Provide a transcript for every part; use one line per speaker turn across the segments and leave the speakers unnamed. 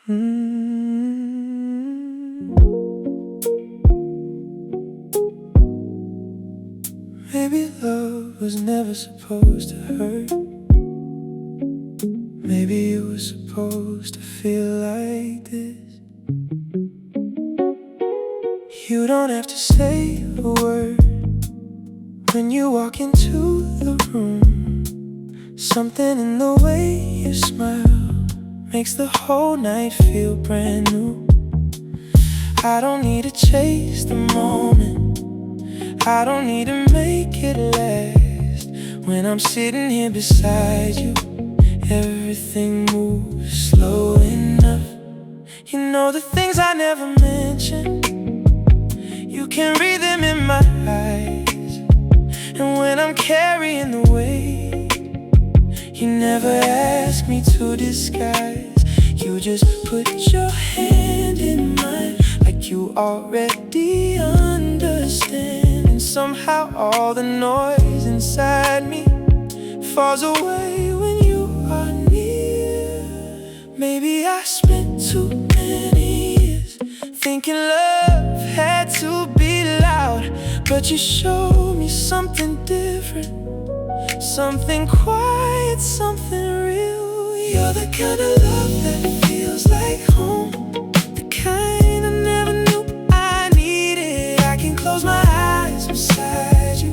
Maybe love was never supposed to hurt. Maybe it was supposed to feel like this. You don't have to say a word when you walk into the room. Something in the way you smile makes the whole night feel brand new. I don't need to chase the moment, I don't need to make it last. When I'm sitting here beside you, everything moves slow enough. You know the things I never mentioned, you can read them in my eyes. And when I'm carrying the weight, you never ask me to disguise. You just put your hand in mine like you already understand. And somehow all the noise inside me falls away when you are near. Maybe I spent too many years thinking love had to be loud, but you showed me something different, something quiet, something real. You're the kind of love that feels like home, the kind I never knew I needed. I can close my eyes beside you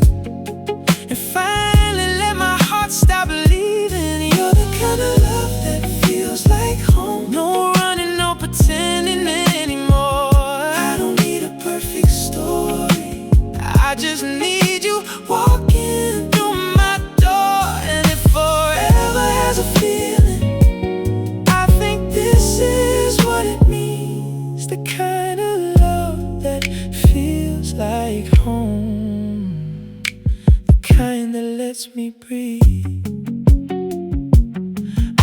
and finally let my heart stop believing. You're the kind of love that feels like home. No running, no pretending anymore. I don't need a perfect story, I just need you walking through my door. And if forever has a feeling, I think this is what it means. The kind of love that feels like home, the kind that lets me breathe.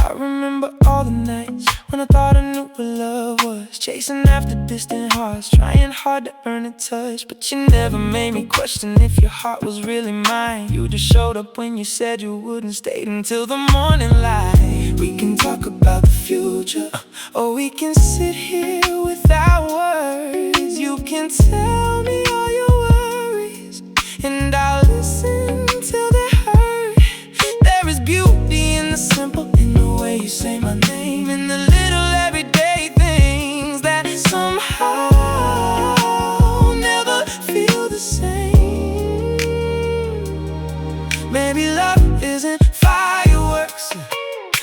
I remember all the nights when I thought I knew what love was, chasing after distant hearts, trying hard to earn a touch. But you never made me question if your heart was really mine. You just showed up when you said you wouldn't, stayed until the morning light. We can talk about the future, or we can sit here without words. You can tell me all your worries, and I'll listen till they hurt. There is beauty in the simple, in the way you say my name, in the little everyday things that somehow never feel the same. Maybe love isn't fireworks,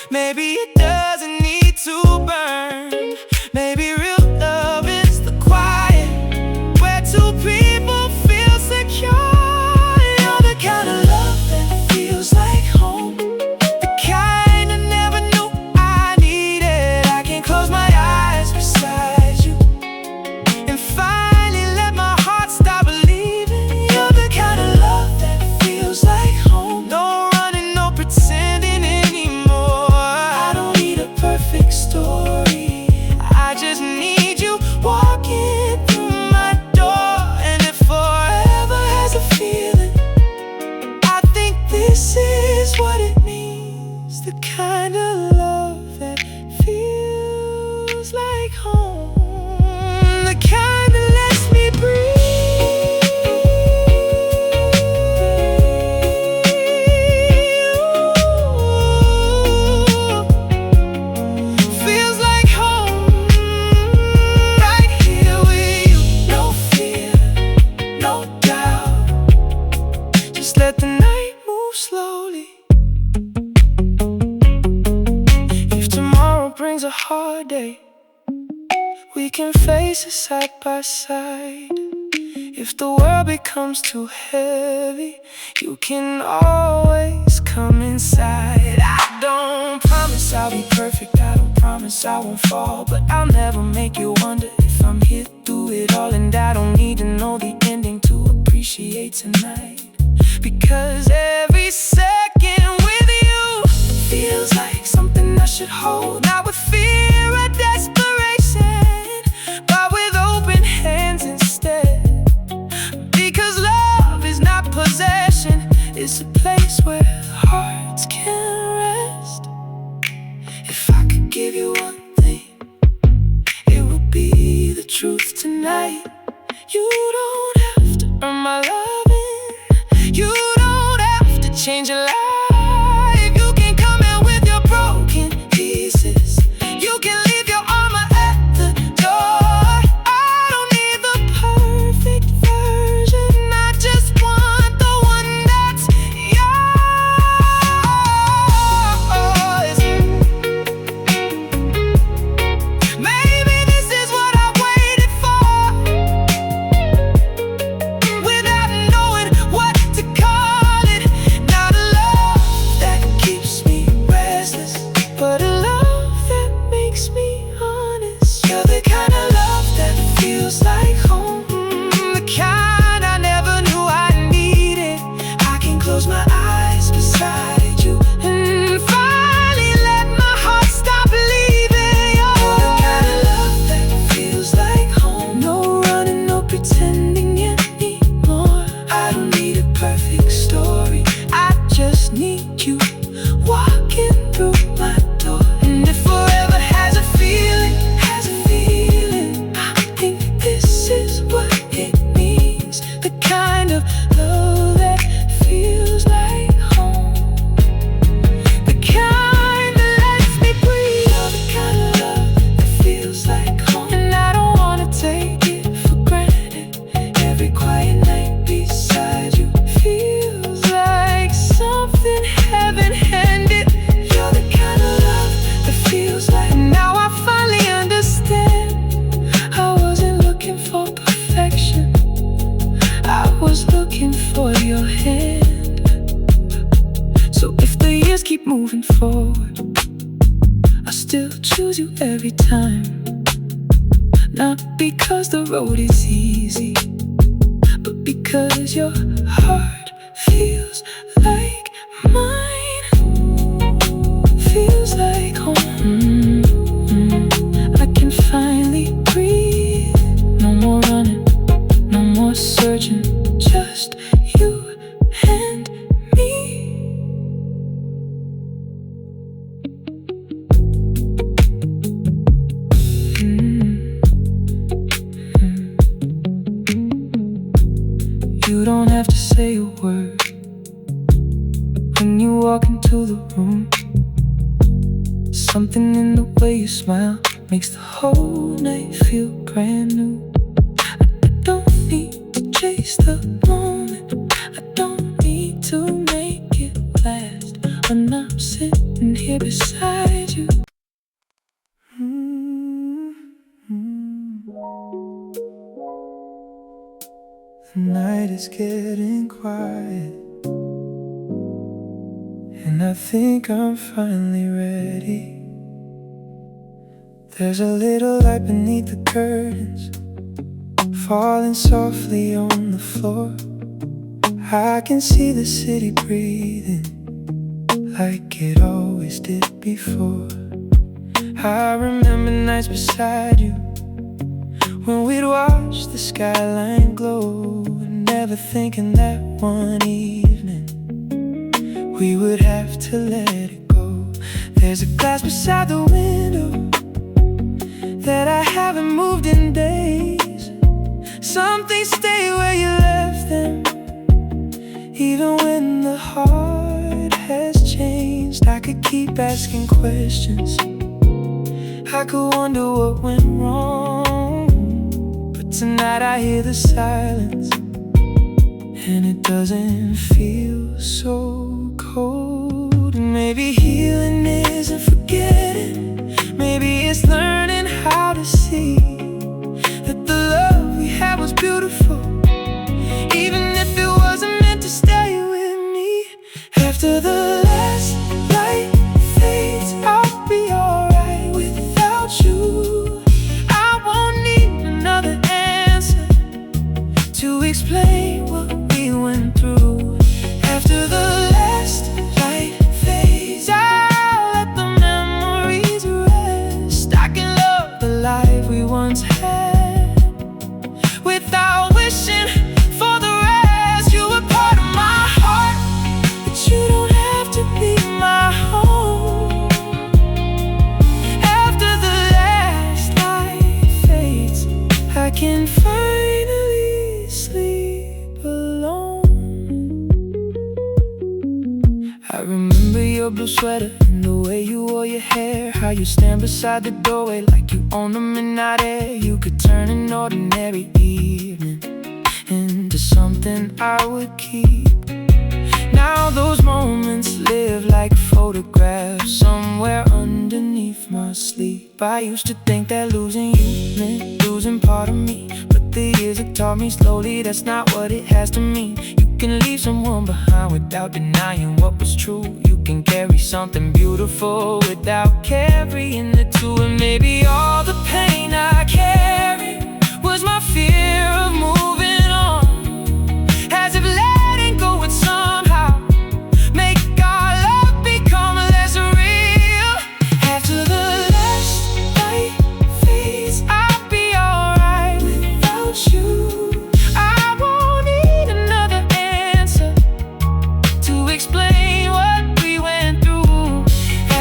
maybe it doesn't need to burn. Maybe real love is the quiet, where two people feel secure. You're the kind of love that feels like home, the kind I never knew I needed. I can close my eyes beside you and finally let my heart stop believing. You're the kind of love that feels like home. No running, no pretending anymore. I don't need a perfect story, I just need you walking through my door. And if forever has a feeling, I think this is what it means. The kind of love that feels like home, the kind that lets me breathe. Feels like home, right here with you. No fear, no doubt, just let the night move slowly. If tomorrow brings a hard day, we can face it side by side. If the world becomes too heavy, you can always come inside. I don't promise I'll be perfect, I don't promise I won't fall, but I'll never make you wonder if I'm here through it all. And I don't need to know the ending to appreciate tonight, because every second with you feels like something I should hold. Not with fear or desperation, but with open hands instead. Because love is not possession, it's a place where hearts can rest. If I could give you one thing, truth tonight. You don't have to earn my loving. You don't have to change your life. You can come in with your broken pieces. You can leave your armor at the door. I don't need the perfect version. I just want the one that's yours. Maybe this is what I waited for, without knowing what to call it. Not a love that keeps me restless, but a love that makes me honest. You're the kind of love that feels like home, the kind I never knew I needed. I can close my eyes beside you and finally let my heart stop leaving. You're the kind of love that feels like home. No running, no pretending anymore. I don't need a perfect story. I just need you walking through my door. And if forever has a feeling, I think this is what it means. The kind of love that feels like home, the kind that lets me breathe. You're the kind of love that feels like home, and I don't wanna take it for granted. Every quiet night beside you feels like something heaven-handed. You're the kind of love that feels like. Now I finally understand. I wasn't looking for perfection, I was looking for your hand. So if the years keep moving forward, I still choose you every time. Not because the road is easy, but because your heart feels like mine, feels like home. I can finally breathe. No more running, no more searching, just you and me. You don't have to say a word when you walk into the room. Something in the way you smile makes the whole night feel brand new. I don't need to chase the moment, I don't need to make it last. When I'm sitting here beside you, the night is getting quiet, and I think I'm finally ready. There's a little light beneath the curtains, falling softly on the floor. I can see the city breathing like it always did before. I remember nights beside you when we'd watch the skyline glow, and never thinking that one evening we would have to let it go. There's a glass beside the window that I haven't moved in days. Some things stay where you left them, even when the heart has changed. I could keep asking questions, I could wonder what went wrong, but tonight I hear the silence, and it doesn't feel so cold. Maybe healing isn't forgetting, maybe it's learning how to see that the love we had was beautiful, even if it wasn't meant to stay with me. After the last light fades, I'll be alright without you. I won't need another answer to explain what we went through. After the last light fades, I'll let the memories blue sweater and the way you wore your hair. How you stand beside the doorway like you own the midnight air. You could turn an ordinary evening into something I would keep. Now those moments live like photographs somewhere underneath my sleep. I used to think that losing you meant losing part of me, but the years have taught me slowly that's not what it has to mean. You can leave someone behind without denying what was true. You can carry something beautiful without carrying the two. And maybe all the pain I carried was my fear of moving on, as if letting go would somehow make our love become less real. After the last light fades, I'll be alright without you. I won't need another answer to explain what we went through.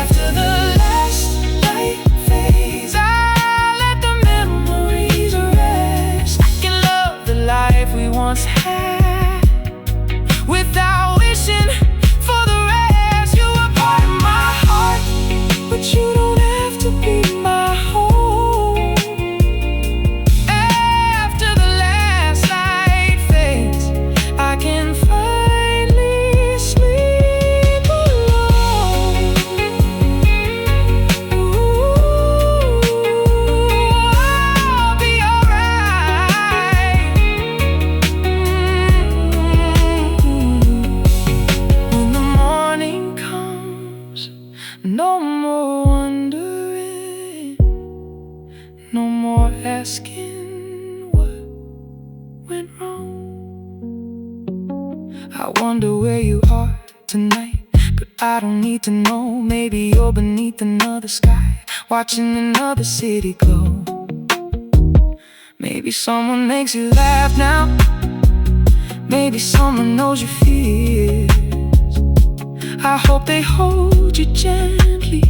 After the last light fades, I'll let the memories rest. I can love the life we once had without wishing for the rest. You were part of my heart, but you don't have to be my home. After the last light fades, I can finally sleep alone. I'll be alright. When the morning comes, no more wondering, no more asking what went wrong. I wonder where you are tonight, but I don't need to know. Maybe you're beneath another sky, watching another city glow. Maybe someone makes you laugh now, maybe someone knows your fears. I hope they hold you gently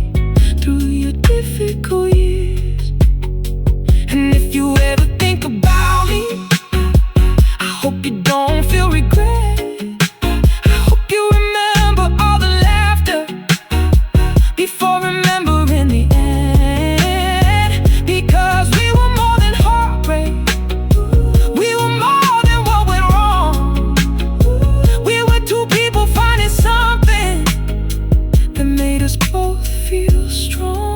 through your difficult years. And if you ever think about me, I hope you don't feel regret. I hope you remember all the laughter before remembering the end. Because we were more than heartbreak, we were more than what went wrong. We were two people finding something that made us both feel strong.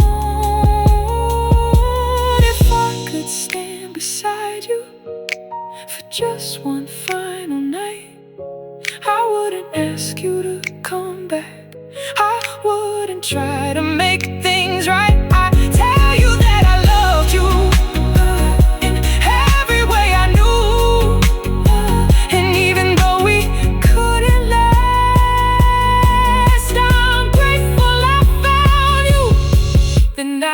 If I could stand beside you for just one final night, I wouldn't ask you to come back, I wouldn't try to make things right. I'd tell you that I loved you in every way I knew. And even though we couldn't last, I'm grateful I found you. Then I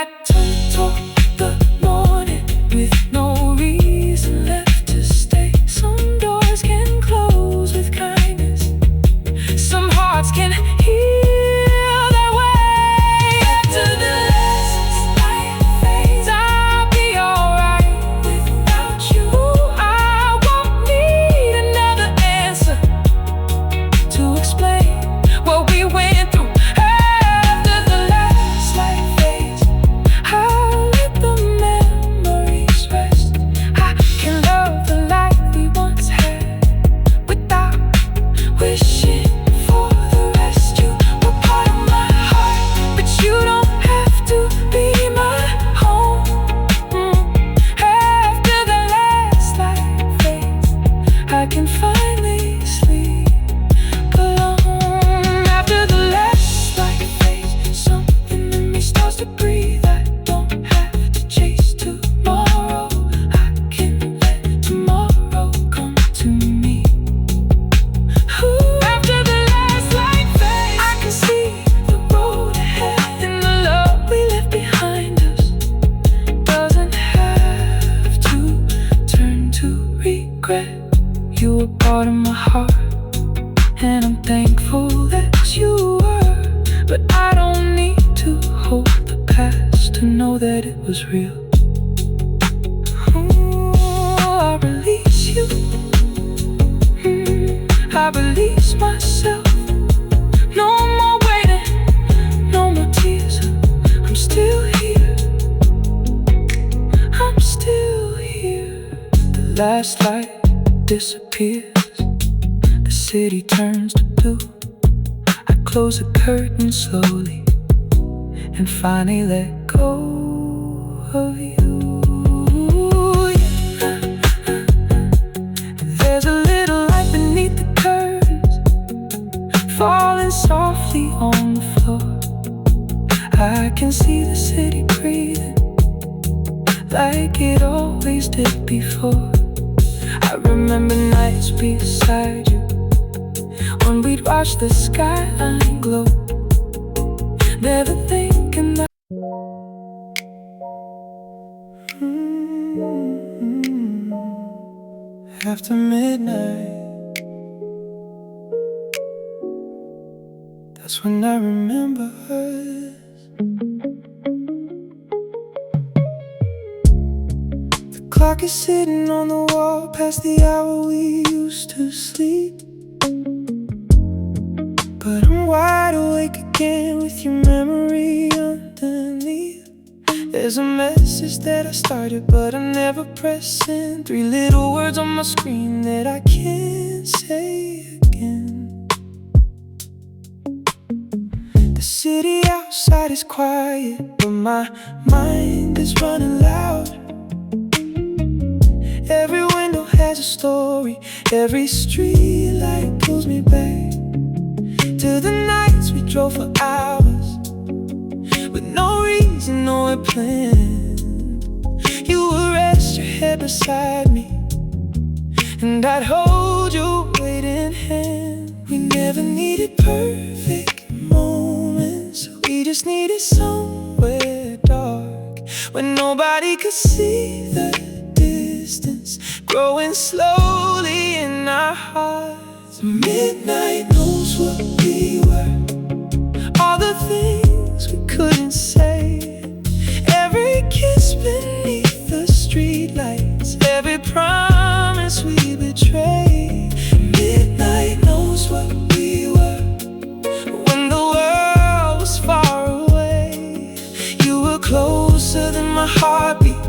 took the morning with no reason left to stay. Some doors can close with kindness, some hearts can heal that way. After the last light fades, I'll be alright without you. I won't need another answer to explain what we went through. After the last light fades, I'll let the memories rest. I can love the life we once had without wishing for the rest. You were part of my heart, but you don't have to be my home. After the last light fades, I can finally sleep alone. After the last light fades, something in me starts to breathe. I don't have to chase tomorrow, I can let tomorrow come to me. After the last light fades, I can see the road ahead, and the love we left behind us doesn't have to turn to regret. You were part of my heart, and I'm thankful that you were. But I don't need to hold the past to know that it was real. I release you, I release myself. No more waiting, last light disappears, the city turns to blue. I close the curtain slowly and finally let go of you. There's a little light beneath the curtains, falling softly on the floor. I can see the city breathing like it always did before. I remember nights beside you when we'd watch the skyline glow, never thinking that after midnight, that's when I remember us. The clock is sitting on the wall past the hour we used to sleep, but I'm wide awake again with your memory underneath. There's a message that I started but I never pressed send. 3 little words on my screen that I can't say again. The city outside is quiet, but my mind is running loud. Every window has a story, every street light pulls me back to the nights we drove for hours with no reason, no plan. You would rest your head beside me and I'd hold your weight in hand. We never needed perfect moments, we just needed somewhere dark where nobody could see the distance growing slowly in our hearts. Midnight knows what we were, all the things we couldn't say, every kiss beneath the streetlights, every promise we betrayed. Midnight knows what we were when the world was far away. You were closer than my heartbeat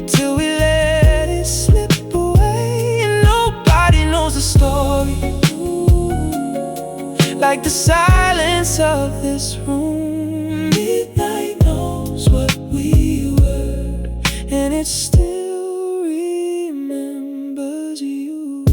till we let it slip away. And nobody knows the story like the silence of this room. Midnight knows what we were, and it still remembers you.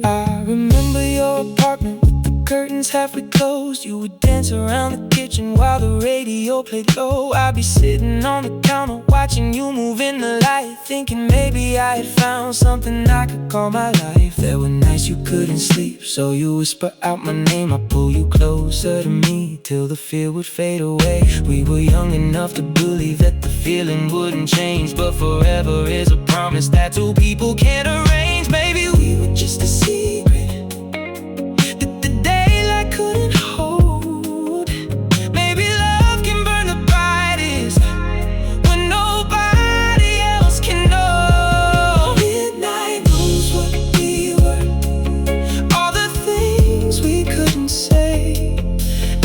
I remember your apartment with the curtains halfway closed. You would dance around the kitchen while the radio played low. I'd be sitting on the counter watching you move in the light, thinking maybe I had found something I could call my life. There were nights you couldn't sleep, so you whisper out my name. I pull you closer to me till the fear would fade away. We were young enough to believe that the feeling wouldn't change, but forever is a promise that 2 people can't arrange. Maybe we were just a secret that the daylight couldn't hold. Maybe love can burn the brightest when nobody else can know. Midnight knows what we were, all the things we couldn't say,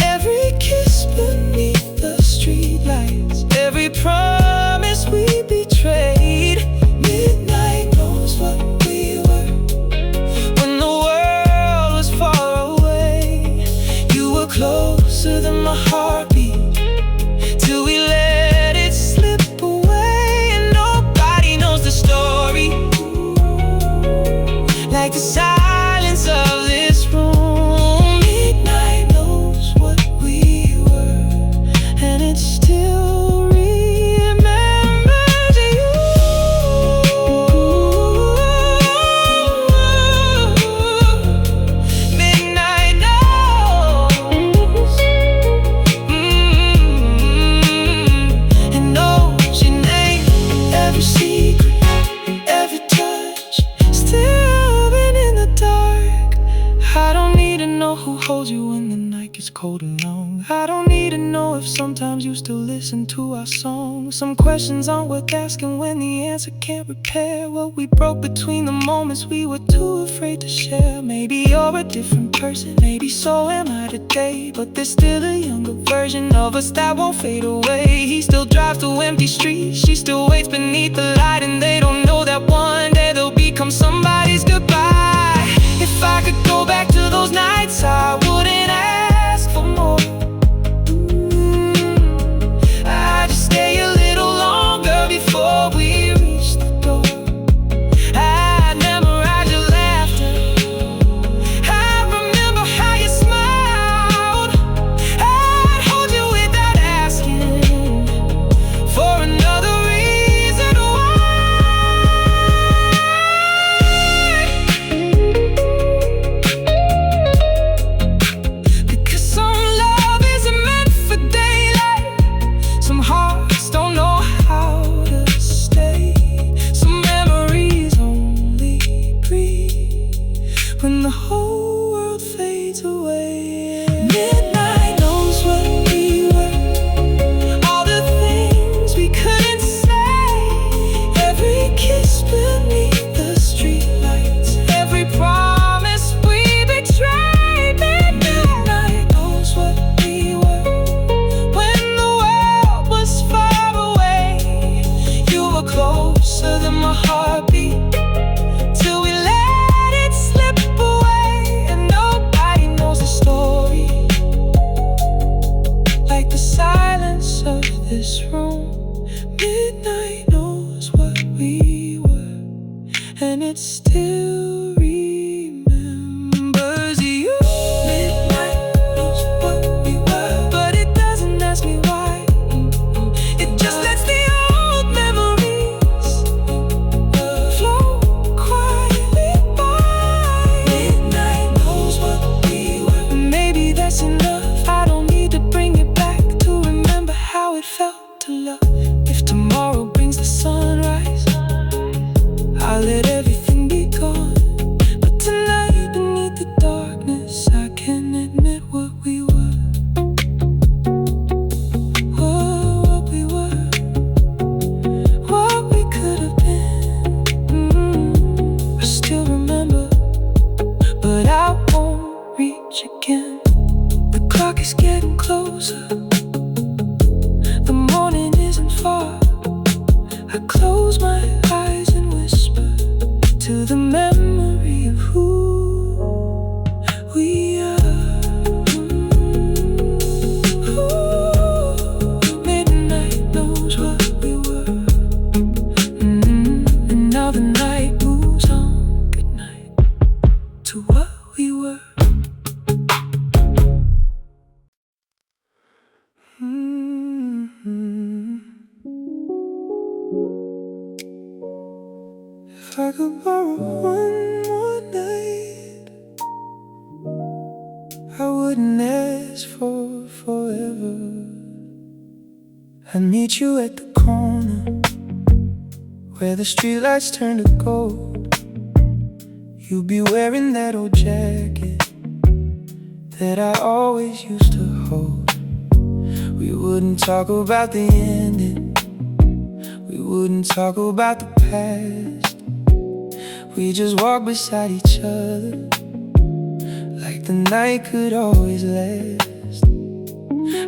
every kiss beneath the streetlights, every promise we betrayed. Midnight knows what we were when the sometimes you still listen to our songs. Some questions aren't worth asking when the answer can't repair what we broke between the moments we were too afraid to share. Maybe you're a different person, maybe so am I today, but there's still a younger version of us that won't fade away. He still drives through empty streets, she still waits beneath the light, and they don't know that one day they'll become somebody's goodbye. If I could go back to those nights, I wouldn't ask for more. I'd just stay a little longer before we reach the door. I'd memorize your laughter, I'd remember how you smiled, I'd hold you without asking for another reason why. Because some love isn't meant for daylight, some hearts don't know how to stay, some memories only breathe when the whole world fades away. Midnight knows what we were, all the things we couldn't say, every kiss beneath the streetlights, every promise we betrayed. Midnight knows what we were when the world was far away. You were closer than my heartbeat till we let it slip away. And nobody knows the story like the silence of this room. Midnight knows what we were, and it still remembers you. Midnight knows what we were, but it doesn't ask me why. It just lets the old memories flow quietly by. Midnight knows what we were, maybe that's enough. I don't need to bring it back to remember how it felt to love. If tomorrow brings the sunrise, I'll let everything be gone. But tonight, beneath the darkness, I can admit what we were. What we were, what we could have been. I still remember, but I won't reach again. The clock is getting closer, the morning isn't far. I close my eyes and whisper to the memory of who we are. Midnight knows what we were, and now the night moves on. Good night to what we were. If I could borrow one more night, I wouldn't ask for forever. I'd meet you at the corner where the streetlights turn to gold. You'd be wearing that old jacket that I always used to hold. We wouldn't talk about the ending, we wouldn't talk about the past. We just walk beside each other like the night could always last.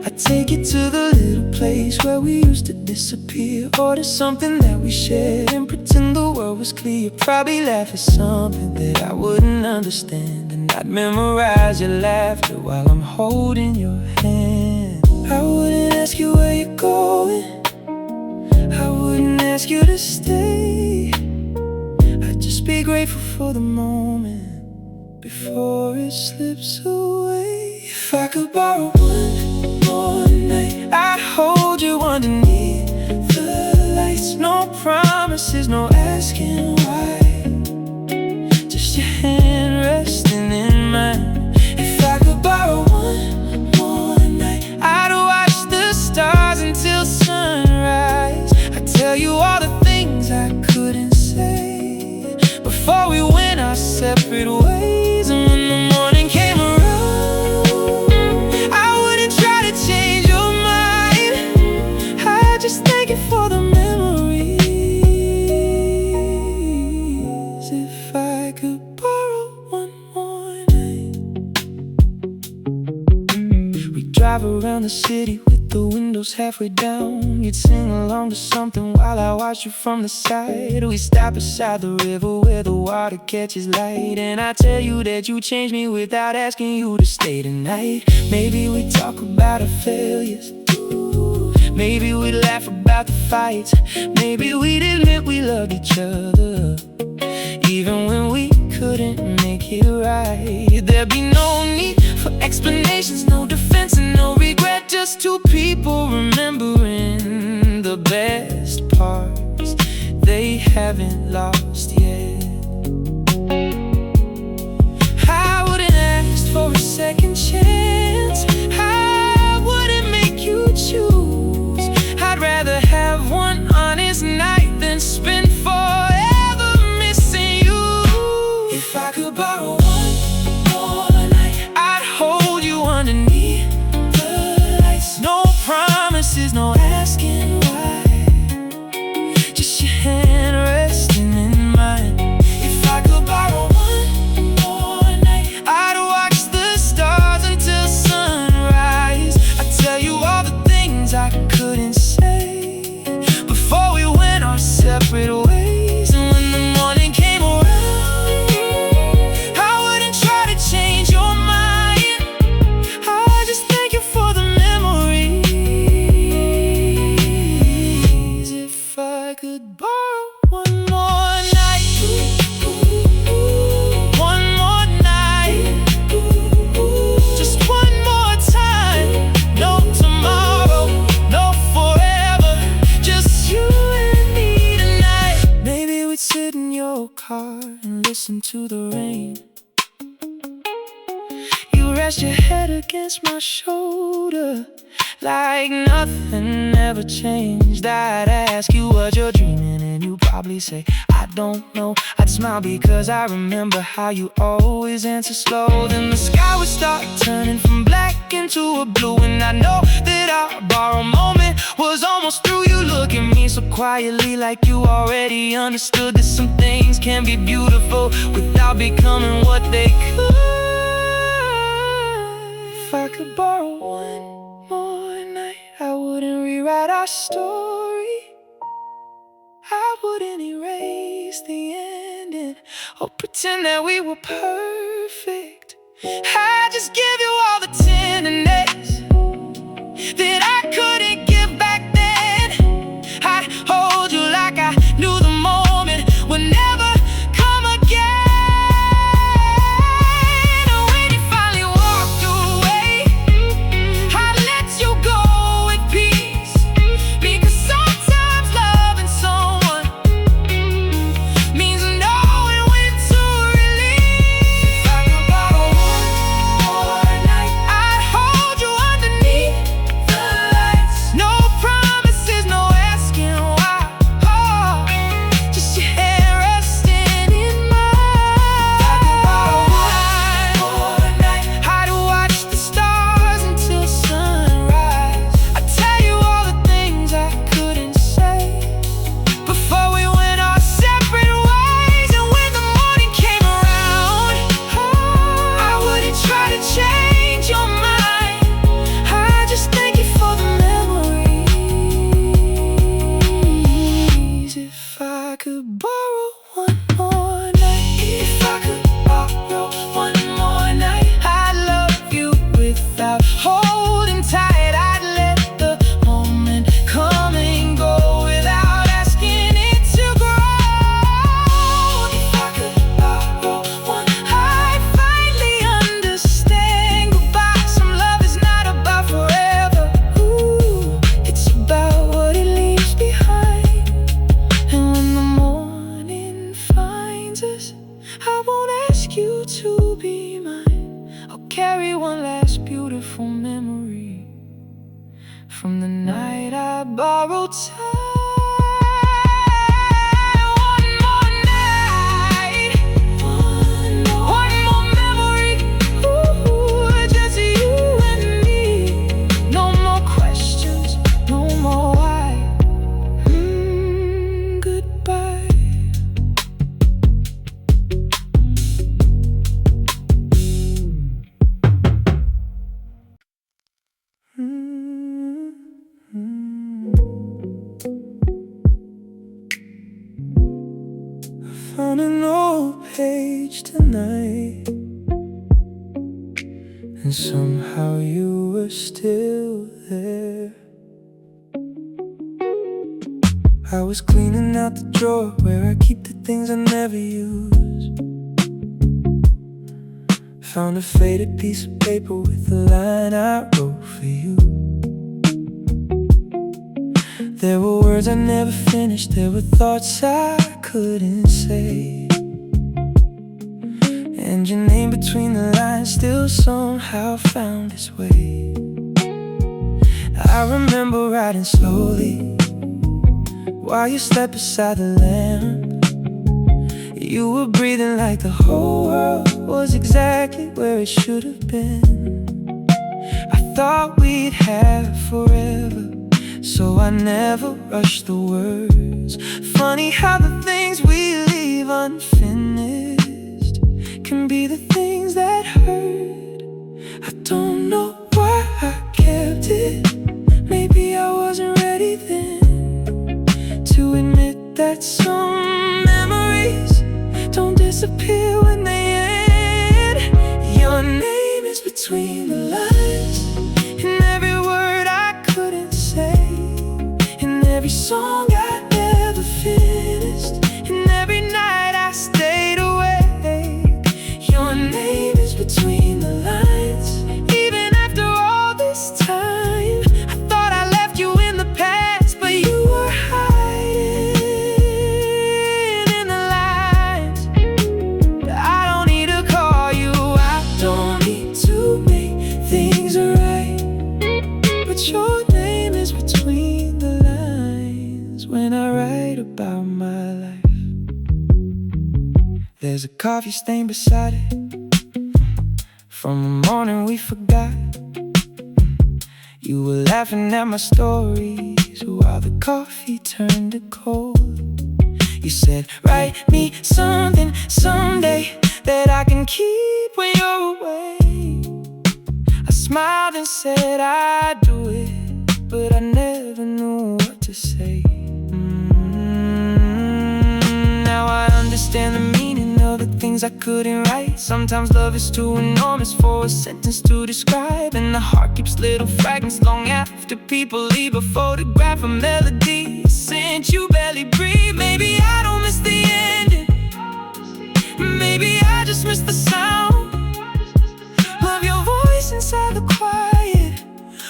I'd take you to the little place where we used to disappear, order something that we shared and pretend the world was clear. Probably laugh at something that I wouldn't understand, and I'd memorize your laughter while I'm holding your hand. I wouldn't ask you where you're going, I wouldn't ask you to stay. I'd just be grateful for the moment before it slips away. If I could borrow one more night, I'd hold you underneath the lights. No promises, no asking why, just your hand resting in mine. If I could borrow one more night, I'd watch the stars until sunrise. I'd tell you all the things I couldn't say before we went our separate ways. And when the morning came around, I wouldn't try to change your mind. the windows halfway down. You'd sing along to something while I watched you from the side. We stop beside the river where the water catches light, and I tell you that you changed me without asking you to stay tonight. Maybe we talk about our failures, maybe we laugh about the fights, maybe we'd admit we loved each other even when we couldn't make it right. There'd be no need for explanations, no defense and no regret. Just two people remembering the best parts they haven't lost yet. I wouldn't ask for a second chance, I wouldn't make you choose. I'd rather have one honest night than spend forever missing you. If I could borrow one more night, I'd hold you underneath the lights. No promises, no asking why, just your hand resting in mine. If I could borrow one more night, I'd watch the stars until sunrise. I'd tell you all the things I couldn't say before we went our separate ways. And when the morning came around, I wouldn't try to change your mind, I'd just thank you for the memories. If I could borrow one more night, one more night, just one more time. No tomorrow, no forever, just you and me tonight. Maybe we'd sit in your car and listen to the rain. You rest your head against my shoulder like nothing ever changed. I'd ask you what you're dreaming and you'd probably say, I don't know. I'd smile because I remember how you always answer slow. Then the sky would start turning from black into a blue, and I know that our borrowed moment was almost through. You look at me so quietly like you already understood that some things can be beautiful without becoming what they could. If I could borrow one more night, I wouldn't rewrite our story, I wouldn't erase the ending or pretend that we were perfect. I'd just give you all the tenderness that I couldn't give back then. I'd hold you like I knew the moment would never come again. And when you finally walked away, I'd let you go with peace, because sometimes loving someone means knowing when to release. If I could borrow one more night, I'd hold you underneath the lights. No promises, no asking why, oh, just your hand resting in mine. If I could borrow one more night, I'd watch the stars until sunrise. I'd tell you all the things I couldn't say before we went our separate ways. And when the morning came around, I wouldn't try to change your mind, I just thank you for the memories. If I could borrow one more night, if I could borrow one more night, I'd love you without holding tight. I'd let the moment come and go without asking it to grow. If I could borrow one, I'd finally understand goodbye. Some love is not about forever, ooh, it's about what it leaves behind. And when the morning finds us, I won't ask you to be mine. I'll carry one last beautiful memory from the night I borrowed time. One more night, one more memory, ooh, just you and me. No more questions, no more why. Goodbye. found an old page tonight, and somehow you were still there. I was cleaning out the drawer where I keep the things I never use. Found a faded piece of paper with a line I wrote for you. There were words I never finished, there were thoughts I couldn't say, and your name between the lines still somehow found its way. I remember riding slowly while you slept beside the lamp. You were breathing like the whole world was exactly where it should have been. I thought we'd have forever, so I never rushed the words. Funny how the things we leave unfinished can be the things that hurt. I don't know why I kept it. Maybe I wasn't ready then to admit that some memories don't disappear when they end. Your name is between the lines, in every word I couldn't say, in every song I never finished, in every night I stayed awake. Your name is between the lines. Even after all this time, I thought I left you in the past, but you were hiding in the lines. I don't need to call you, I don't need to make things right, but your name is between the lines when I write about my life. There's a coffee stain beside it from the morning we forgot. You were laughing at my stories while the coffee turned to cold. You said, write me something someday that I can keep when you're away. I smiled and said I'd do it, but I never knew what to say. Now I understand the meaning of the things I couldn't write. Sometimes love is too enormous for a sentence to describe, and the heart keeps little fragments long after people leave. A photograph, a melody, since you barely breathe. Maybe I don't miss the ending, maybe I just miss the sound of your voice inside the quiet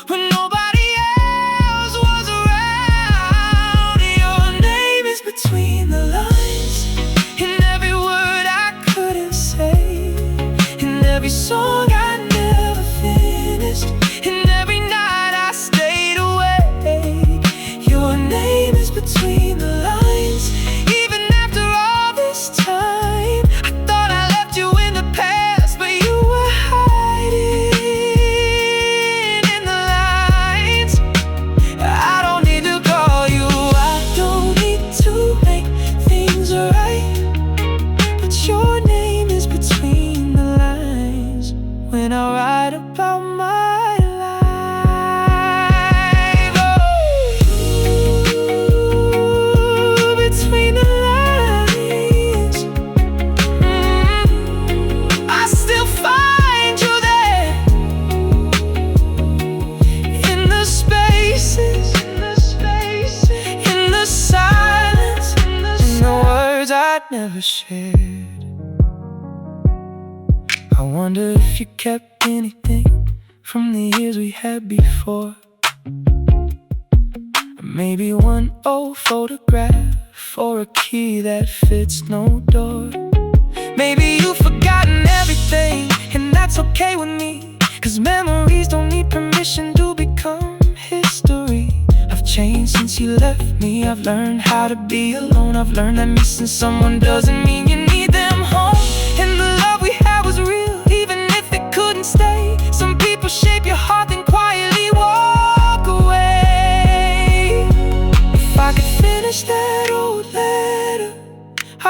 when nobody else was around. Your name is between the lines, in every word I couldn't say, in every song I never finished, in every night I stayed awake. Your name is between the lines. Even after all this time, I thought I left you in the past, but you were hiding in the lines. I don't need to call you, I don't need to make things right, but your name is between the lines when I write about my life. Oh, between the lines, I still find you there, in the spaces, in the silence, in the words I'd never shared. I wonder if you kept anything from the years we had before. Maybe one old photograph or a key that fits no door. Maybe you've forgotten everything, and that's okay with me, 'cause memories don't need permission to become history. I've changed since you left me, I've learned how to be alone. I've learned that missing someone doesn't mean you need them home. And the love we had was real, even if it couldn't stay. Some people shape your heart then quietly walk away. If I could finish that old letter,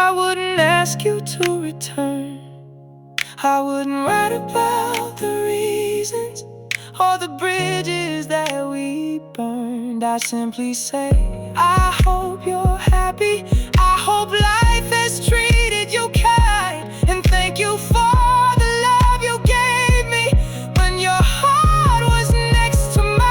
I wouldn't ask you to return. I wouldn't write about the reasons or the bridges that we burned. I simply say, I hope you're happy, I hope life has treated you kind, and thank you for the love you gave me when your heart was next to mine.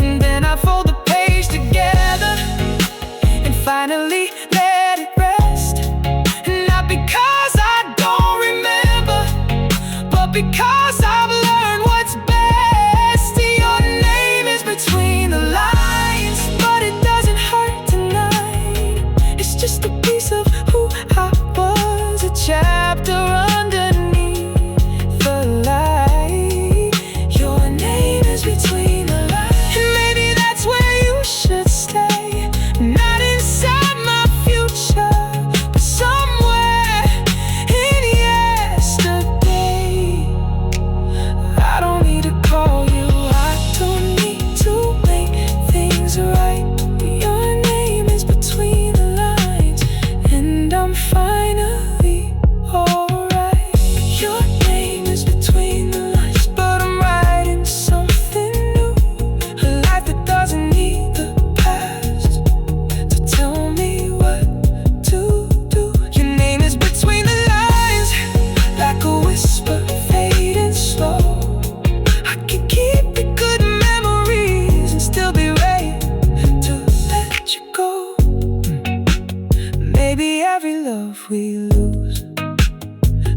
And then I fold the page together and finally let it rest. Not because I don't remember, but because I've learned what's best. Your name is between the lines, but it doesn't hurt tonight. It's just a piece of who I was, a chapter underneath the light. Your name is between the lines, and maybe that's where you should stay. Not inside my future, but somewhere in yesterday. I don't need to call you, I don't need to make things right. Your name is between the lines, and I'm finally alright. Your name is between the lines, but I'm writing something new, a life that doesn't need the past to tell me what to do. Your name is between the lines, like a whisper fading slow. I can keep the good memories and still be ready to let you go. Maybe every love we lose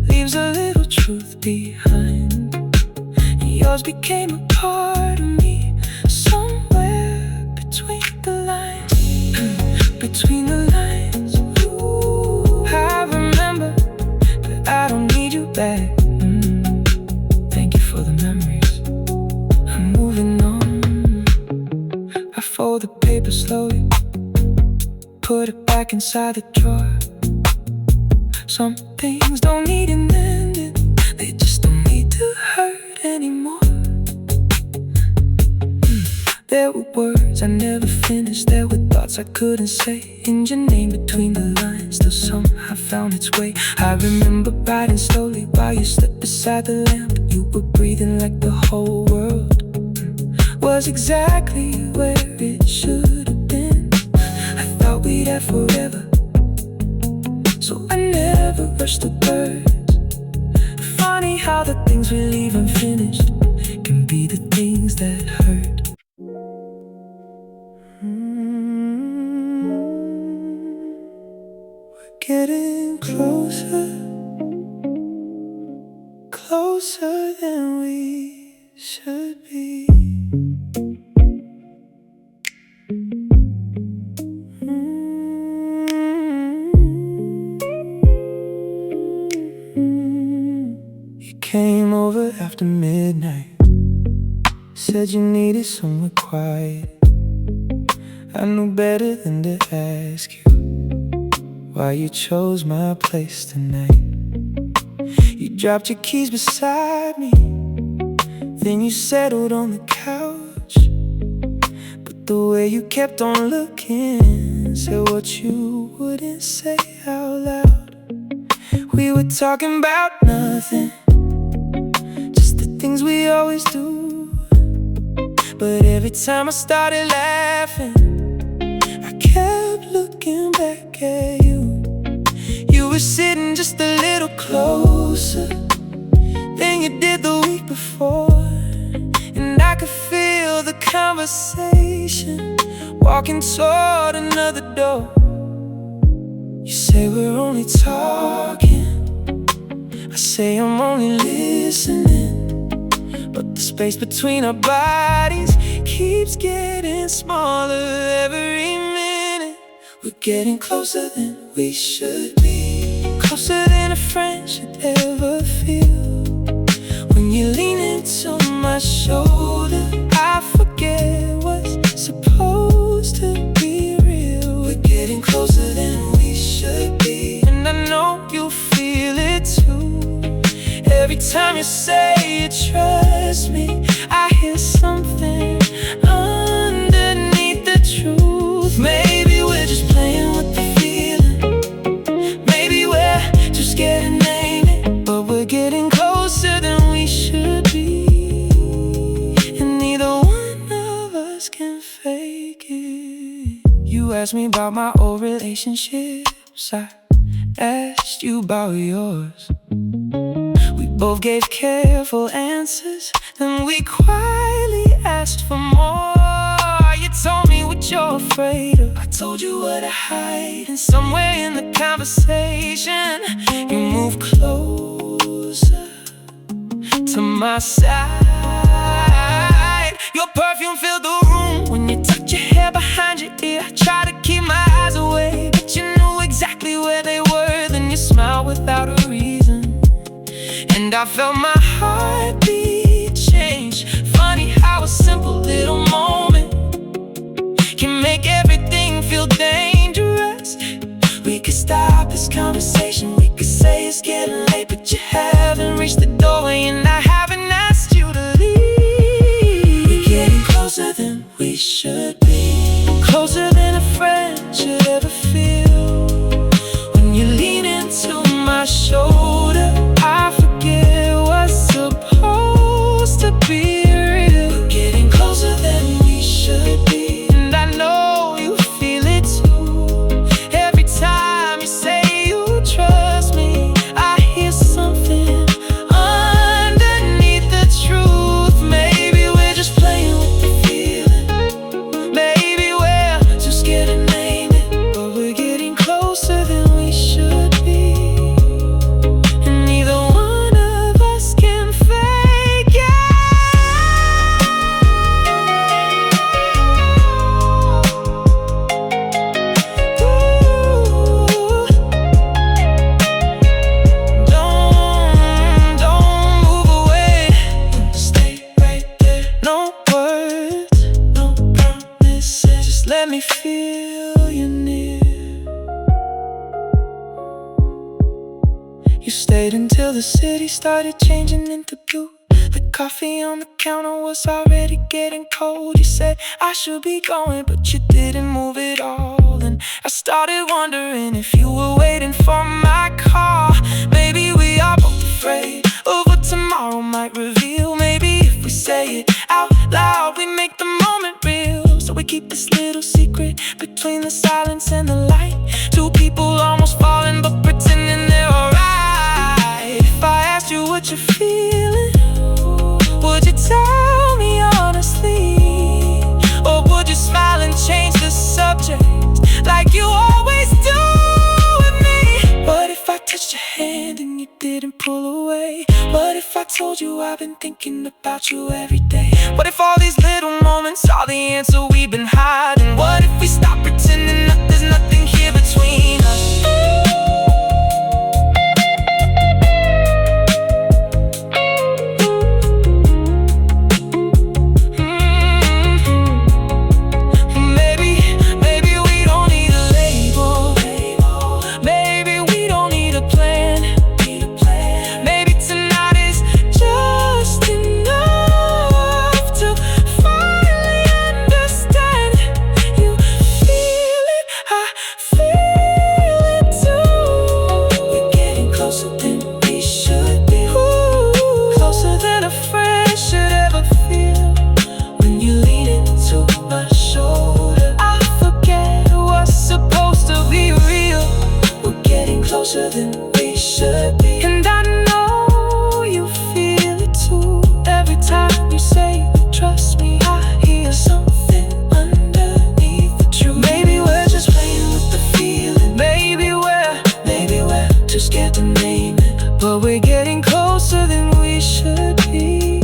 leaves a little truth behind. Yours became a part of me, somewhere between the lines. Between the lines. Ooh, I remember that I don't need you back. Thank you for the memories, I'm moving on. I fold the paper slowly, put it back inside the drawer. Some things don't need amending, they just don't need to hurt anymore. There were words I never finished, there were thoughts I couldn't say. And your name between the lines still somehow found its way. I remember riding slowly while you slept beside the lamp. You were breathing like the whole world was exactly where it should have been. I thought we'd have forever, so I never rushed the birds. Funny how the things we leave unfinished can be the things that hurt. We're getting closer, closer than we should be. You came over after midnight, said you needed somewhere quiet. I knew better than to ask you why you chose my place tonight. You dropped your keys beside me, then you settled on the couch. But the way you kept on looking said what you wouldn't say out loud. We were talking about nothing, just the things we always do. But every time I started laughing, I kept looking back at you. You were sitting just a little closer than you did the week before, and I could feel the conversation walking toward another door. You say we're only talking, I say I'm only listening, but the space between our bodies keeps getting smaller every minute. We're getting closer than we should be, closer than a friend should ever feel. When you lean into my shoulder, I forget what's supposed to be real. We're getting closer than we should be, and I know you feel it too. Every time you say you trust me, I hear something underneath the truth. Maybe we're just playing with the feeling, maybe we're just getting there. about my old relationships. I asked you about yours. We both gave careful answers, then we quietly asked for more. You told me what you're afraid of, I told you what I hide. And somewhere in the conversation, you moved closer to my side. Your perfume filled the room when you tucked your hair behind your ear. I tried to keep my eyes away, but you knew exactly where they were. Then you smiled without a reason, and I felt my heartbeat change. Funny how a simple little moment can make everything feel dangerous. We could stop this conversation, we could say it's getting late, but you haven't reached the doorway and I haven't asked you to leave. We're getting closer than we should be, closer than a friend should ever feel. When you lean into my shoulder, I forget what's supposed to be real. We're getting closer than we should be, and I know you feel it too. Every time you say you trust me, I hear something underneath the truth. Maybe we're just playing with the feeling, maybe we're too scared to name it, but we're getting closer than we should be, and neither one of us can fake it. Don't move away, stay right there. No words, no promises, just let me feel you near. You stayed until the city started changing into blue. The coffee on the counter was already getting cold. You said I should be going, but you didn't move at all. And I started wondering if you were waiting for my call. Maybe we are both afraid of what tomorrow might reveal. Maybe if we say it out loud, we make the moment real. So we keep this little secret between the silence and the light. Two people almost falling but pretending they're alright. If I asked you what you're feeling, would you tell me honestly? Or would you smile and change the subject like you always do with me? What if I touched your hand and you didn't pull away? What if I told you I've been thinking about you every day? What if all these little moments are the answer we've been hiding? What if we stop pretending that there's nothing here between us? Maybe we don't need a label. Maybe we don't need a plan. Maybe tonight is just enough to finally understand. You feel it, I feel it too. We're getting closer than we should be, closer than a friend should ever feel. When you lean into my shoulder, I forget what's supposed to be real. We're getting closer than we should be, and I know you feel it too. Every time you say you trust me, I hear something underneath the truth. Maybe we're just playing with the feeling, maybe we're too scared to name it, but we're getting closer than we should be,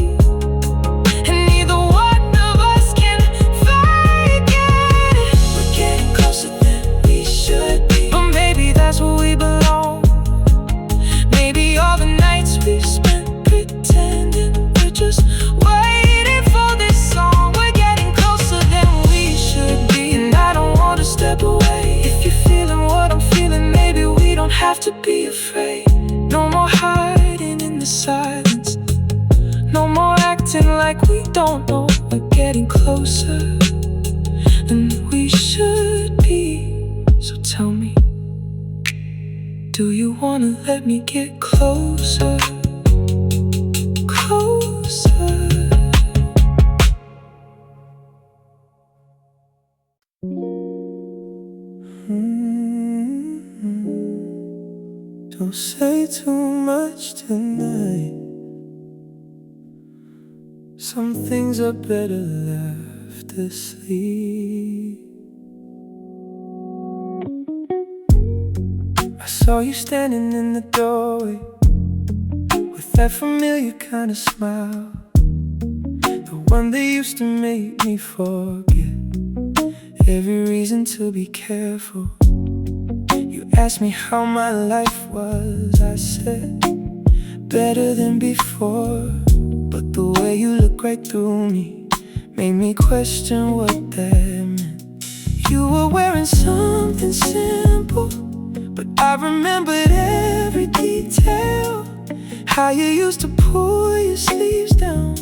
and neither one of us can fake it. We're getting closer than we should be, but maybe that's where we belong. Maybe all the nights we spent pretending we're just waiting for this song. We're getting closer than we should be, and I don't want to step away. If you're feeling what I'm feeling, maybe we don't have to be afraid. No more hiding in the silence, no more acting like we don't know. We're getting closer than we should be. So tell me, do you wanna let me get closer? Closer. Don't say too much tonight. Some things are better left asleep. I saw you standing in the doorway with that familiar kind of smile, the one that used to make me forget every reason to be careful. You asked me how my life was. I said, better than before. But the way you looked right through me made me question what that meant. You were wearing something simple, but I remembered every detail. How you used to pull your sleeves down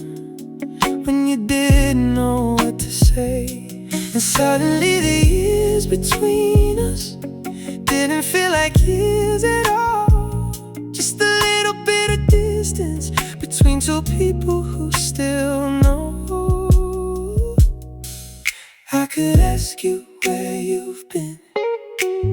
when you didn't know what to say. And suddenly the years between us didn't feel like years at all. Just a little bit of distance between two people who still know. I could ask you where you've been,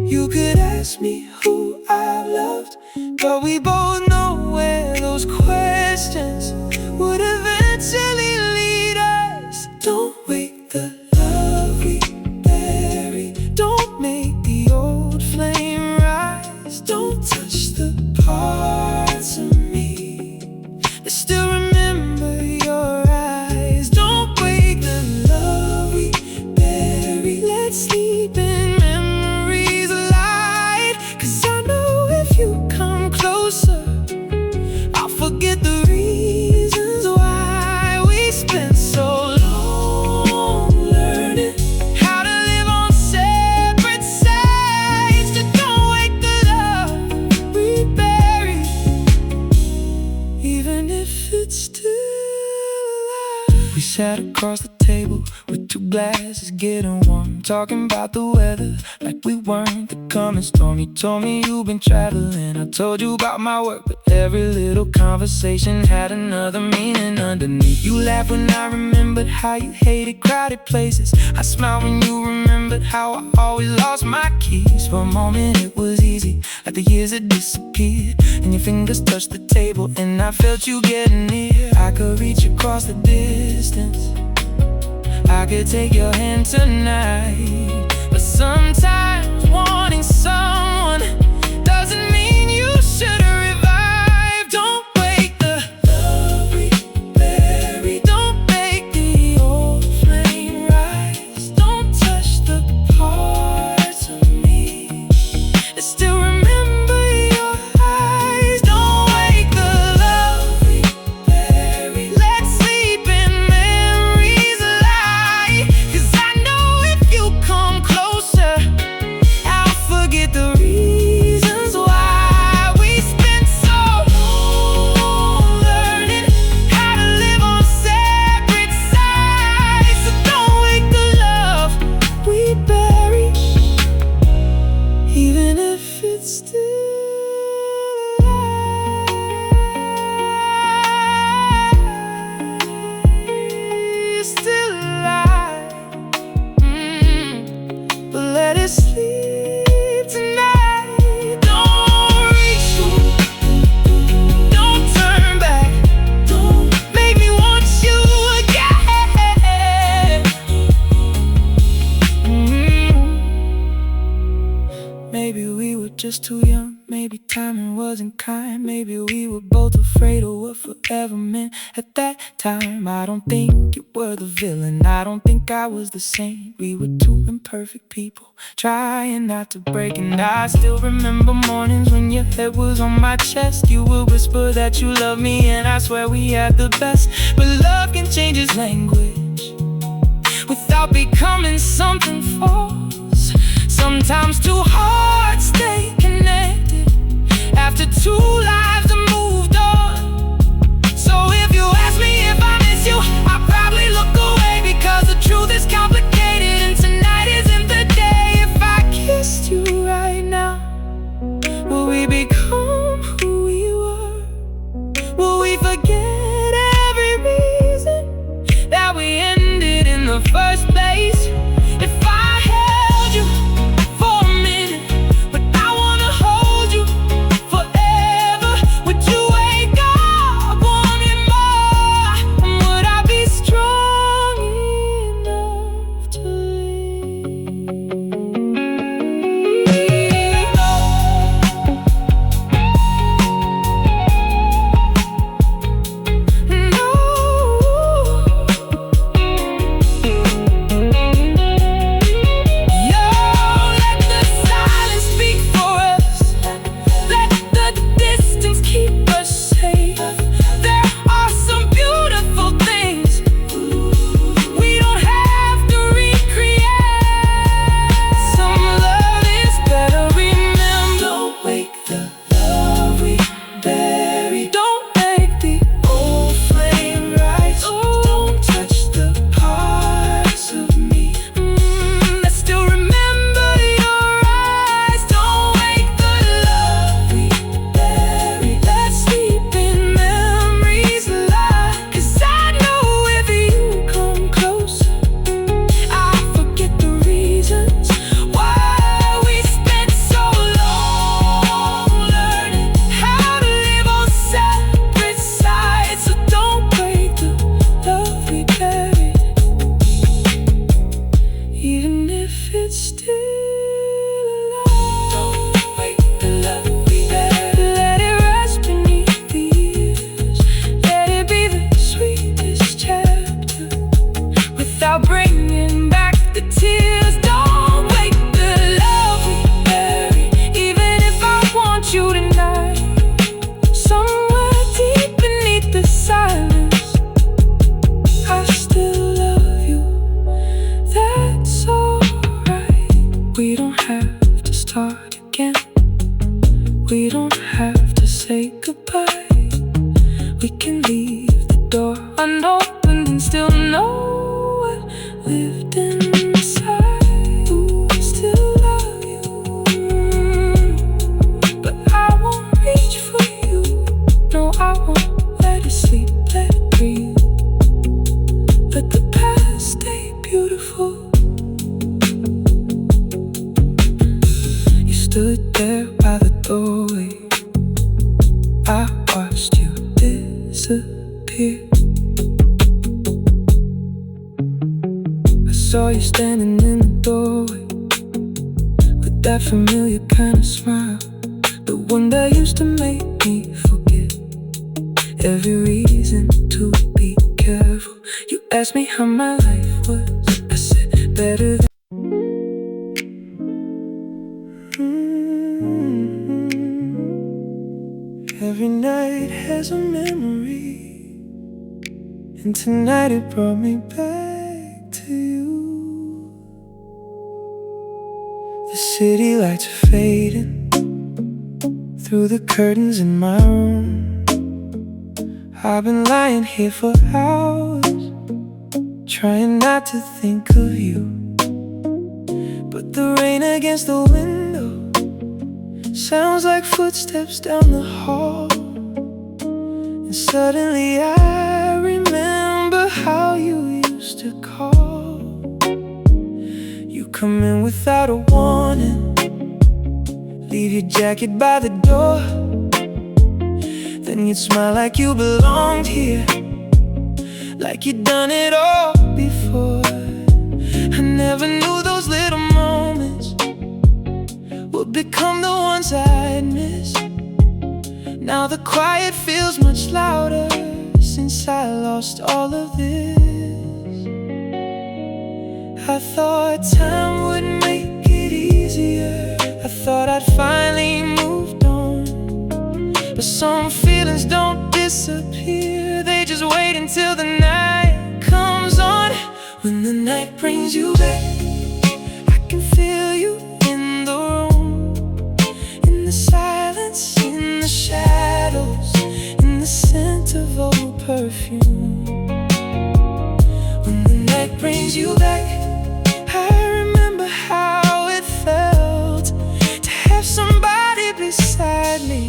you could ask me who I've loved, but we both know where those questions would eventually lead us. Don't wake the love we bury, don't make the old flame rise. Don't touch the parts of me that still remember your eyes. Don't wake the love we bury, let's sleep in memories light. Cause I know if you come closer, I'll forget the reasons why we spent so long learning how to live on separate sides. So don't wake the love we bury, even if it's still alive. We sat across the table with two glasses getting warm, talking about the weather like we weren't the coming storm. You told me you've been traveling, I told you about my work, but every little conversation had another meaning underneath. You laughed when I remembered how you hated crowded places. I smiled when you remembered how I always lost my keys. For a moment it was easy, like the years had disappeared, and your fingers touched the table and I felt you getting near. I could reach across the distance, I could take your hand tonight. But sometimes wanting someone doesn't mean you should revive. Don't wake the love we bury, don't make the old flame rise. Don't touch the parts of me that still remember your eyes. Don't wake the love we bury, let's sleep in memories light. Cause I know if you come closer, I'll forget the reasons why we spent so long learning how to live on separate sides. So don't wake the love we bury, even if it's still alive. Still alive. But let it sleep tonight. Don't reach, don't turn back, don't make me want you again. Maybe we were just too young, maybe timing wasn't kind, maybe we were both afraid of what forever meant at that time. I don't think you were the villain, I don't think I was the saint. We were two imperfect people trying not to break. And I still remember mornings when your head was on my chest. You would whisper that you love me, and I swear we had the best. But love can change its language without becoming something false. Sometimes two hearts stay connected after two lives have moved on. So if you ask me if I miss you, I'll probably look away, because the truth is complicated and tonight isn't the day. If I kissed you right now, will we become who we were? Will we forget every reason that we ended in the first place? If I held you for a start again. We don't have to say goodbye. We can leave the door unopened and still know what lived inside. Ooh, I still love you, but I won't reach for you. No, I won't let it sleep, let it breathe. Let the past stay beautiful. You stood there by the doorway. I watched you disappear. I saw you standing in the doorway with that familiar kind of smile, the one that used to make me forget every reason to be careful. You asked me how my life was. I said better than Every night has a memory, and tonight it brought me back to you. The city lights are fading through the curtains in my room. I've been lying here for hours, trying not to think of you. But the rain against the window sounds like footsteps down the hall. And suddenly I remember how you used to call. You come in without a warning, leave your jacket by the door. Then you'd smile like you belonged here, like you'd done it all before. I never knew those little moments would become the ones I'd miss. Now the quiet feels much louder since I lost all of this. I thought time would make it easier. I thought I'd finally moved on. But some feelings don't disappear, they just wait until the night comes on. When the night brings you back, I can feel you in the room, in the silence, in the shadows, in the scent of old perfume. When the night brings you back, I remember how it felt to have somebody beside me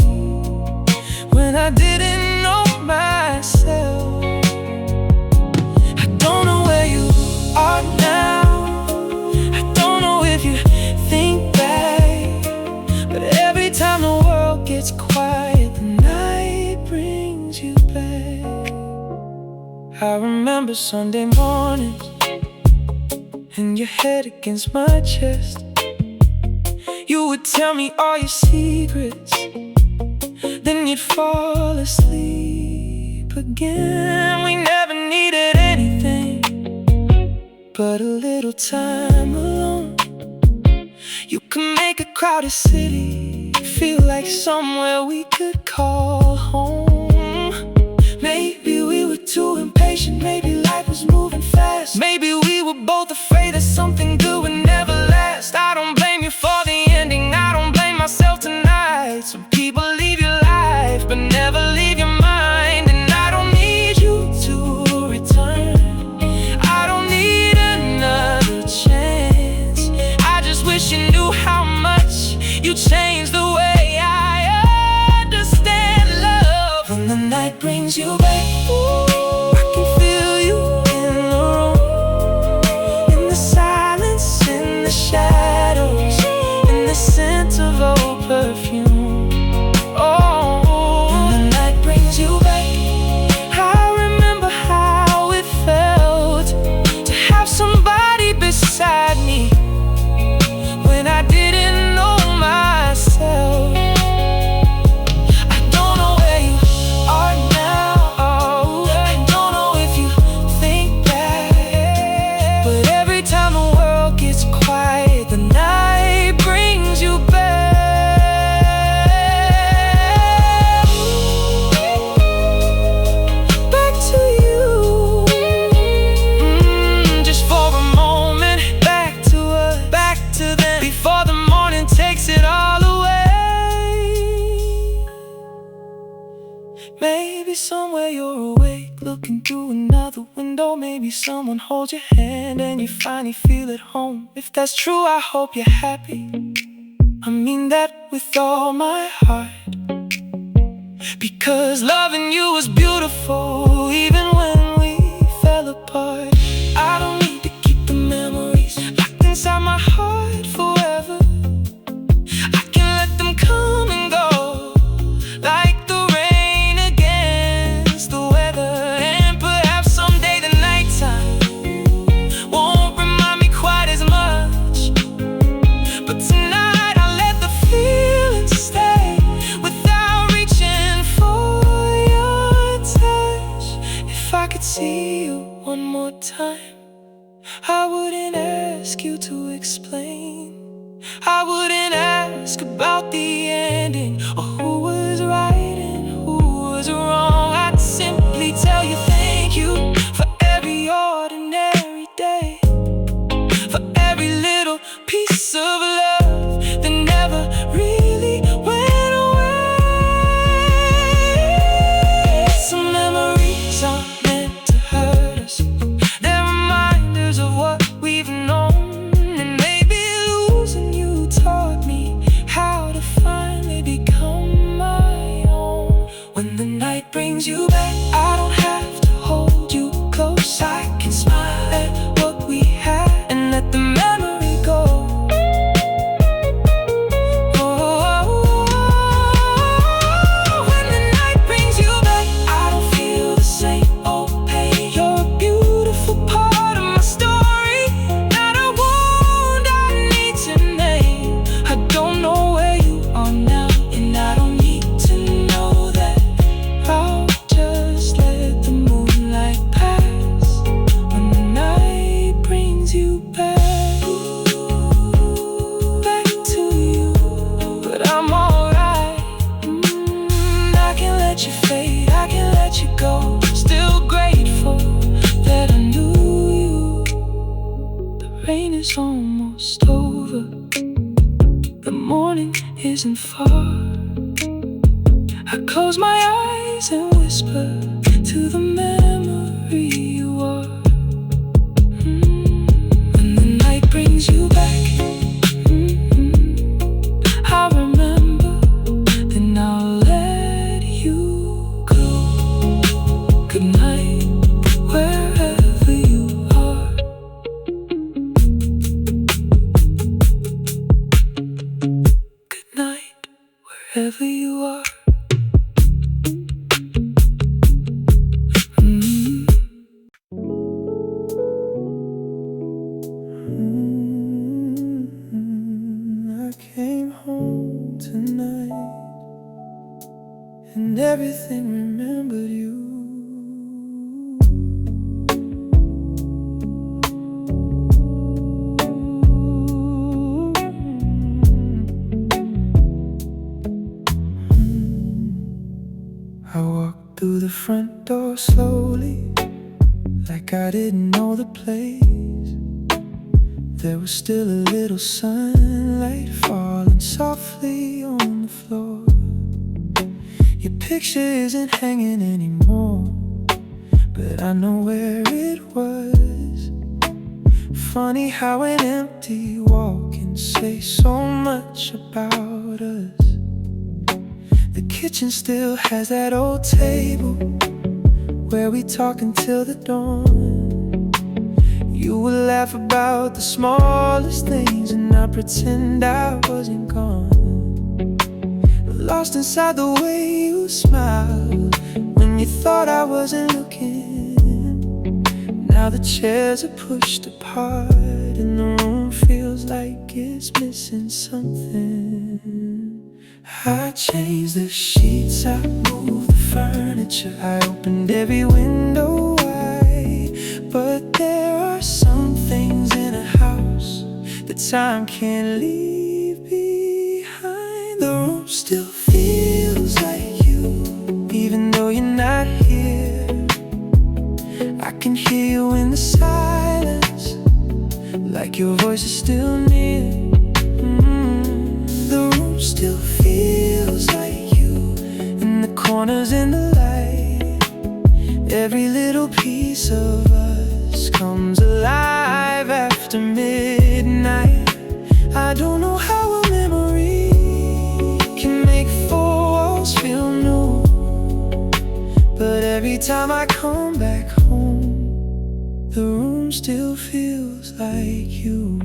when I didn't know myself. I don't know where you are now, I don't know if you think back, but every time the world gets quiet, the night brings you back. I remember Sunday mornings and your head against my chest. You would tell me all your secrets, then you'd fall asleep again. We never needed anything but a little time alone. You can make a crowded city feel like somewhere we could call home. Maybe we were too impatient, maybe life was moving fast. Maybe we were both afraid that something good would never last. I don't blame you for the ending, I don't blame myself tonight. Some people leave your life, but never leave your mind. And I don't need you to return, I don't need another chance. I just wish you knew how much you changed the way I understand love. When the night brings you back, I can feel you in the room, in the silence, in looking through another window. Maybe someone holds your hand and you finally feel at home. If that's true, I hope you're happy. I mean that with all my heart, because loving you was beautiful even when we fell apart. I don't need to keep the memories locked inside my heart forever. I can let them come and go, like the rain against the weather. And perhaps someday the nighttime won't remind me quite as much, but tonight I'll let the feelings stay without reaching for your touch. If I could see you one more time, I wouldn't ask you to explain. I wouldn't ask about the ending or who was right and who was wrong. I'd simply tell you thank you for every ordinary day, for every little piece of love that never really went away. Some memories aren't meant to hurt us, they're reminders of what we've known. And maybe losing you taught me how to finally become my own. When the night brings you back, I don't have to hold you close. I can smile at what we had and let the memory go. Oh, when the night brings you back, I don't feel the same old pain. You're a beautiful part of my story, not a wound I need to name. I don't know where you are now, and I don't need to know that. I'll just let the moonlight pass when the night brings you back, back to you. But I'm alright. I can let you fade, I can let you go. Still grateful that I knew you. The rain is almost over, the morning isn't far. I close my eyes and whisper to the memory you are. When the night brings you back, I'll remember, then I'll let you go. Good night, wherever you are. Good night, wherever you are. I came home tonight and everything remembered you. I walked through the front door slowly, like I didn't know the place. There was still a little sunlight falling softly on the floor. Your picture isn't hanging anymore, but I know where it was. Funny how an empty wall can say so much about us. The kitchen still has that old table where we talk until the dawn. You would laugh about the smallest things, and I pretend I wasn't gone. Lost inside the way you smiled when you thought I wasn't looking. Now the chairs are pushed apart and the room feels like it's missing something. I changed the sheets, I moved the furniture, I opened every window wide. But there are some things in a house that time can't leave behind. The room still feels like you, even though you're not here. I can hear you in the silence, like your voice is still near. The room still feels like you, in the corners in the light. Every little piece of us comes alive after midnight. I don't know how a memory can make four walls feel new, but every time I come back home, the room still feels like you.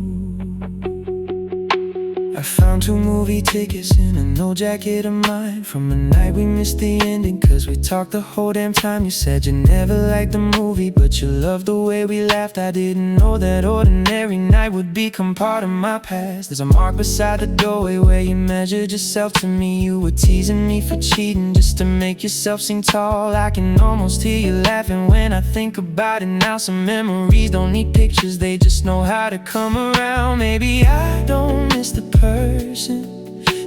I found 2 movie tickets in a no jacket of mine from a night we missed the ending, cause we talked the whole damn time. You said you never liked the movie, but you loved the way we laughed. I didn't know that ordinary night would become part of my past. There's a mark beside the doorway where you measured yourself to me. You were teasing me for cheating just to make yourself seem tall. I can almost hear you laughing when I think about it now. Some memories don't need pictures, they just know how to come around. Maybe I don't miss the person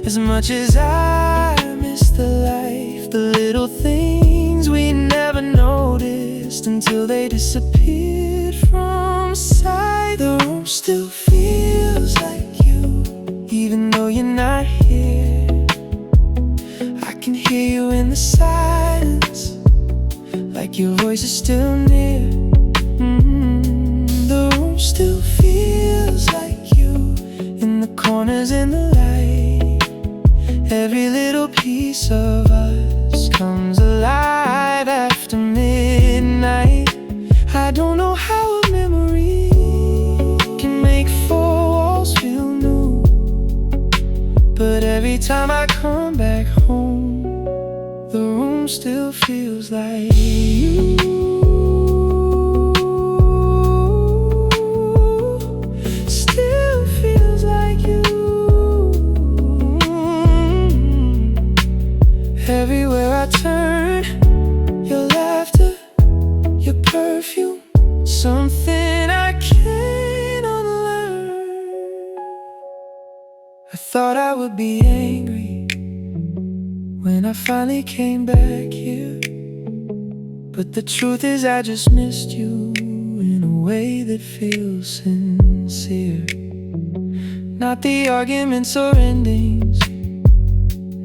as much as I miss the life, the little things we never noticed until they disappeared from sight. The room still feels like you, even though you're not here. I can hear you in the silence, like your voice is still near. The room still feels like you, in the corners in the light. Every little piece of us comes alive after midnight. I don't know how a memory can make four walls feel new, but every time I come back home, the room still feels like you. Everywhere I turn, your laughter, your perfume, something I can't unlearn. I thought I would be angry when I finally came back here, but the truth is I just missed you in a way that feels sincere. Not the arguments or endings,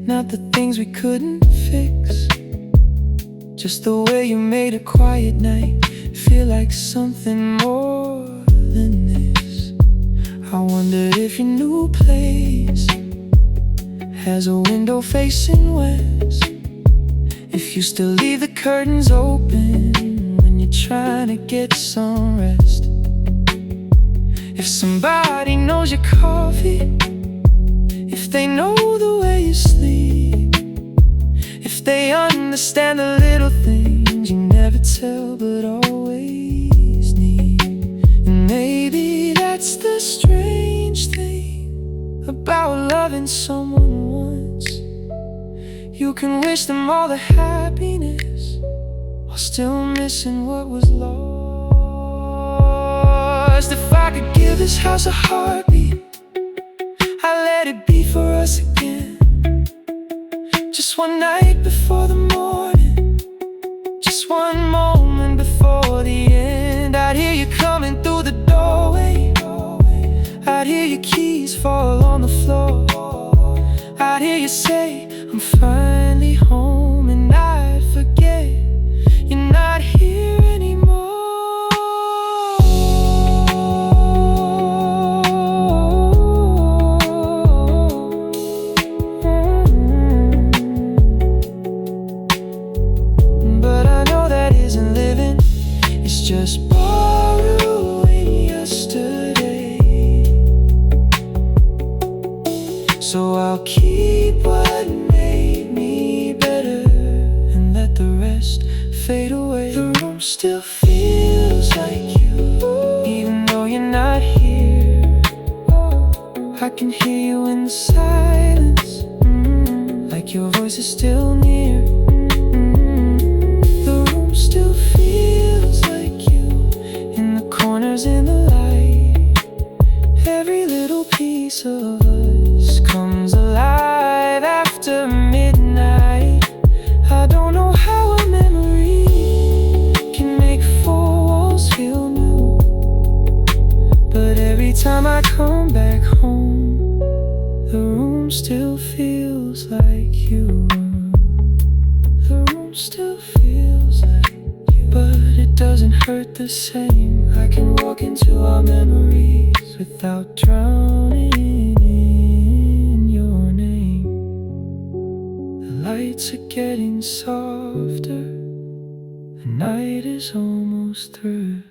not the things we couldn't fix, just the way you made a quiet night feel like something more than this. I wondered if your new place has a window facing west, if you still leave the curtains open when you're trying to get some rest, if somebody knows your coffee, if they know the way you sleep, if they understand the little things you never tell but always need. And maybe that's the strange thing about loving someone once. You can wish them all the happiness while still missing what was lost. If I could give this house a heartbeat, I let it be for us again. Just one night before the morning, just one moment before the end. I'd hear you coming through the doorway, I'd hear your keys fall on the floor, I'd hear you say, I'm finally home, and I'd forget you're not here anymore. Just borrowing yesterday, so I'll keep what made me better and let the rest fade away. The room still feels like you, even though you're not here. I can hear you in the silence, like your voice is still near. The room still feels like you, in the corners in the light. Every little piece of us comes alive after midnight. I don't know how a memory can make four walls feel new, but every time I come back home, the room still feels like you. The room still feels like you. doesn't hurt the same. I can walk into our memories without drowning in your name. The lights are getting softer, the night is almost through.